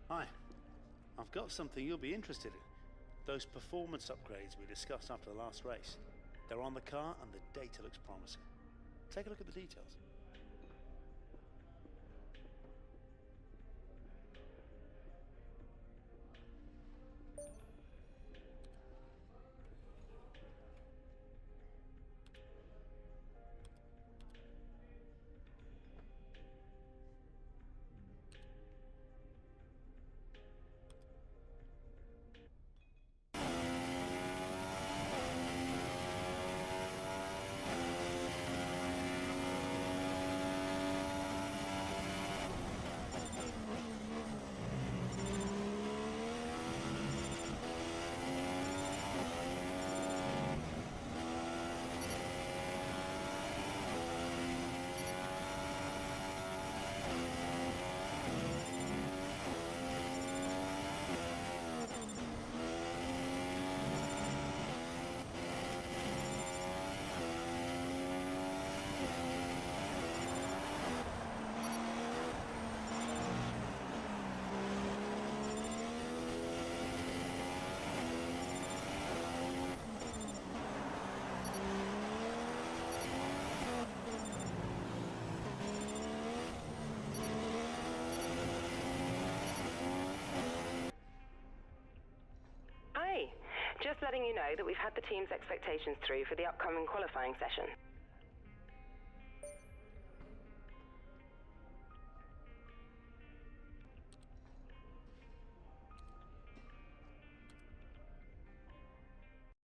Hi, I've got something you'll be interested in. Those performance upgrades we discussed after the last race. They're on the car and the data looks promising. Take a look at the details. Hi, just letting you know that we've had the team's expectations through for the upcoming qualifying session.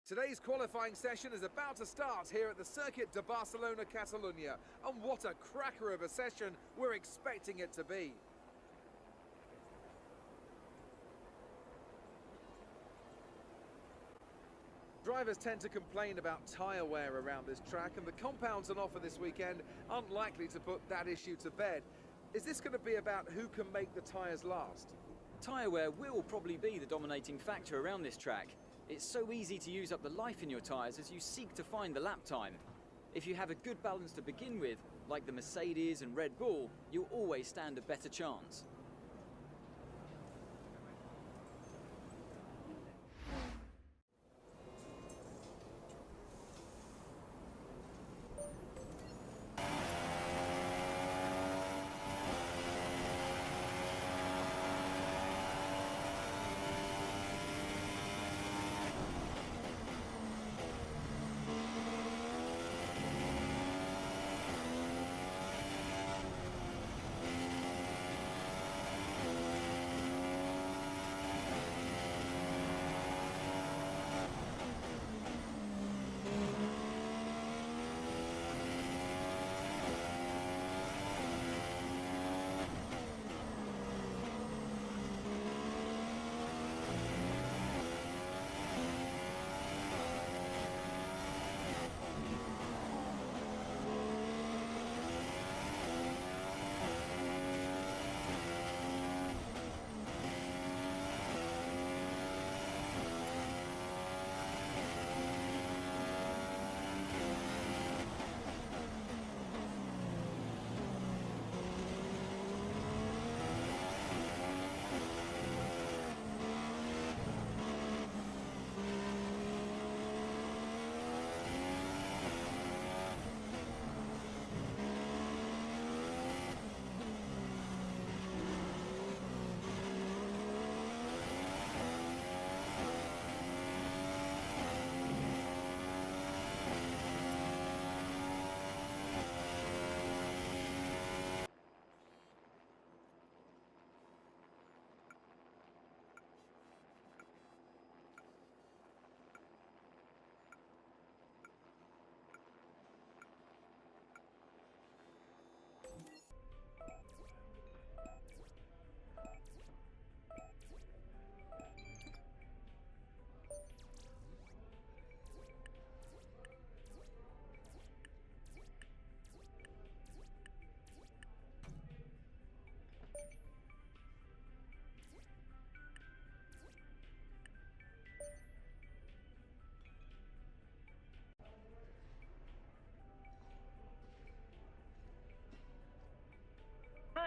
Today's qualifying session is about to start here at the Circuit de Barcelona, Catalunya. And what a cracker of a session we're expecting it to be. Drivers tend to complain about tyre wear around this track, and the compounds on offer this weekend aren't likely to put that issue to bed. Is this going to be about who can make the tyres last? Tyre wear will probably be the dominating factor around this track. It's so easy to use up the life in your tyres as you seek to find the lap time. If you have a good balance to begin with, like the Mercedes and Red Bull, you'll always stand a better chance.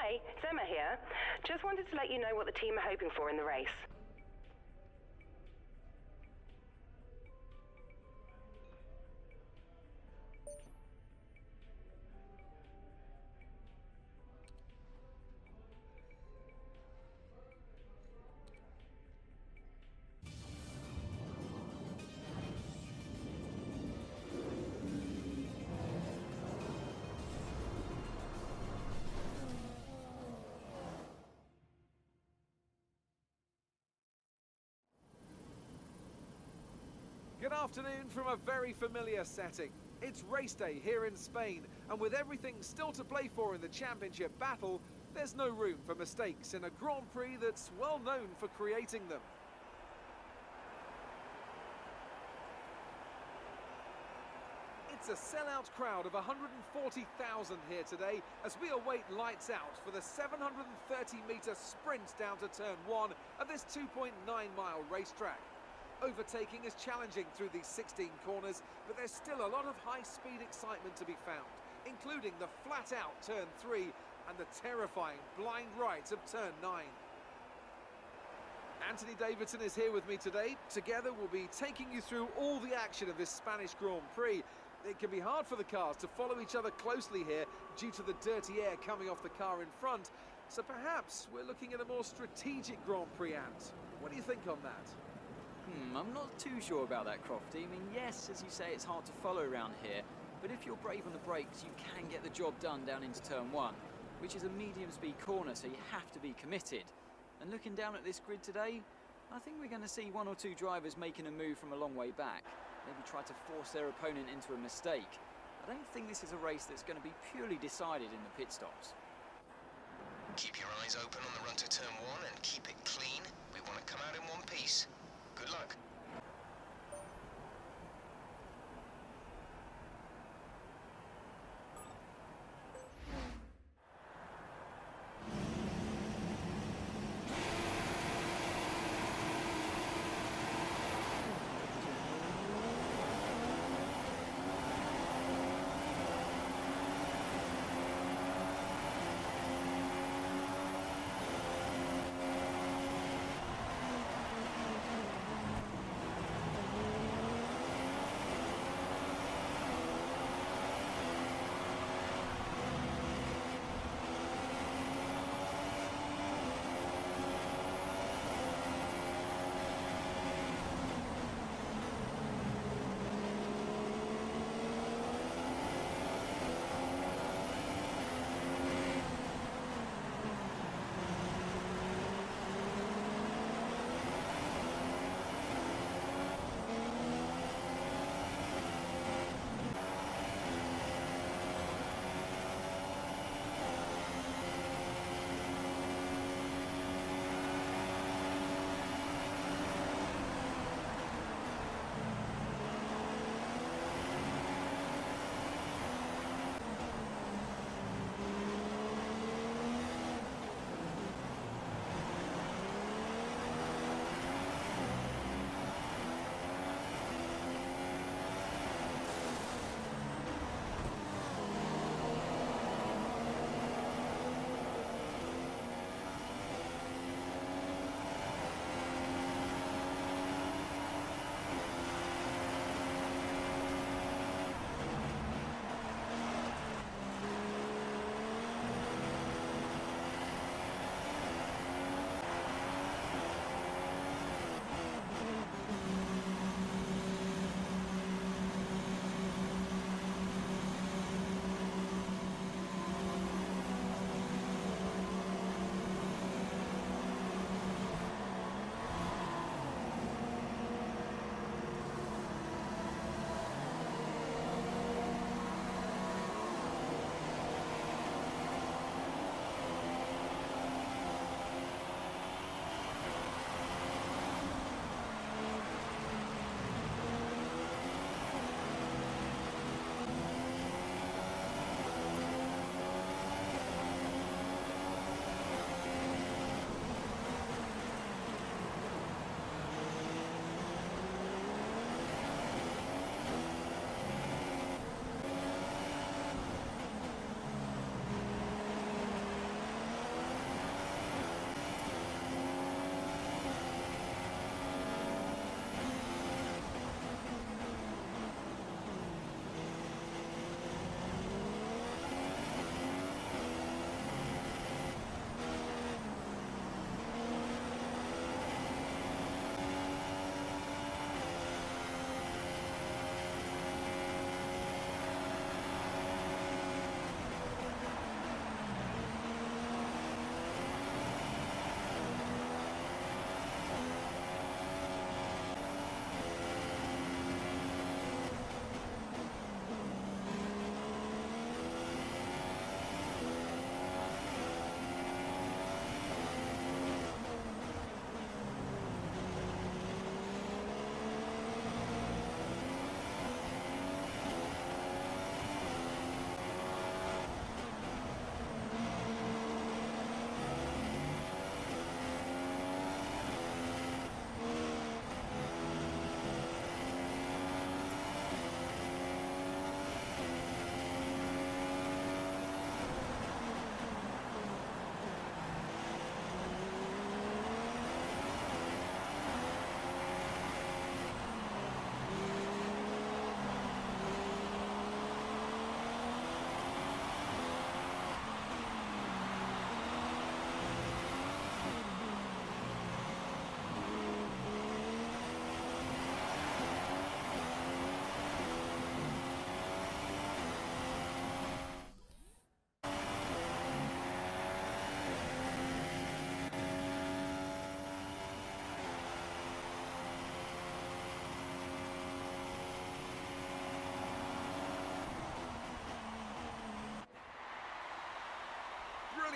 Hi, it's Emma here. Just wanted to let you know what the team are hoping for in the race. Good afternoon from a very familiar setting. It's race day here in Spain, and with everything still to play for in the championship battle, there's no room for mistakes in a Grand Prix that's well known for creating them. It's a sellout crowd of 140,000 here today as we await lights out for the 730-metre sprint down to turn 1 of this 2.9-mile racetrack. Overtaking is challenging through these 16 corners, but there's still a lot of high-speed excitement to be found, including the flat-out turn 3 and the terrifying blind right of turn 9. Anthony Davidson is here with me today. Together we'll be taking you through all the action of this Spanish Grand Prix. It can be hard for the cars to follow each other closely here due to the dirty air coming off the car in front, so perhaps we're looking at a more strategic Grand Prix act. What do you think on that? I'm not too sure about that, Crofty. I mean, yes, as you say, it's hard to follow around here, but if you're brave on the brakes, you can get the job done down into turn 1, which is a medium-speed corner, so you have to be committed. And looking down at this grid today, I think we're going to see 1 or 2 drivers making a move from a long way back, maybe try to force their opponent into a mistake. I don't think this is a race that's going to be purely decided in the pit stops. Keep your eyes open on the run to turn 1 and keep it clean. We want to come out in one piece. Good luck.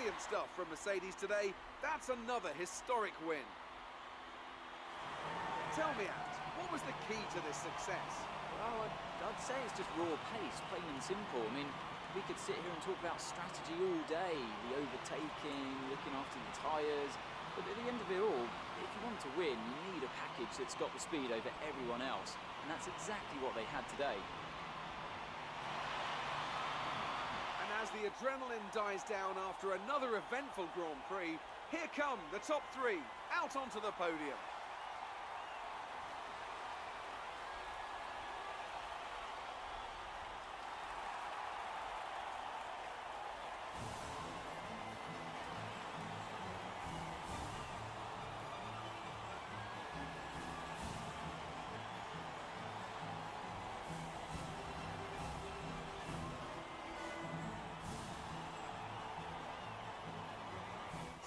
Brilliant stuff from Mercedes today. That's another historic win. Tell me, Ant, what was the key to this success? Well, I'd say it's just raw pace, plain and simple. I mean, we could sit here and talk about strategy all day, the overtaking, looking after the tyres, but at the end of it all, if you want to win, you need a package that's got the speed over everyone else, and that's exactly what they had today. And as the adrenaline dies down after another eventful Grand Prix, here come the top three out onto the podium.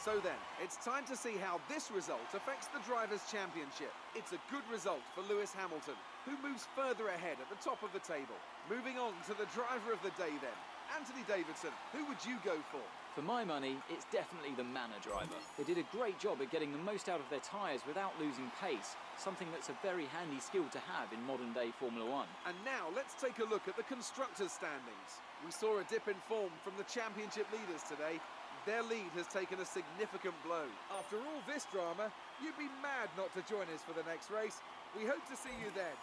So then, it's time to see how this result affects the Drivers' Championship. It's a good result for Lewis Hamilton, who moves further ahead at the top of the table. Moving on to the driver of the day then. Anthony Davidson, who would you go for? For my money, it's definitely the Manor driver. They did a great job at getting the most out of their tyres without losing pace, something that's a very handy skill to have in modern-day Formula One. And now let's take a look at the Constructors' standings. We saw a dip in form from the championship leaders today. Their lead has taken a significant blow. After all this drama, you'd be mad not to join us for the next race. We hope to see you then.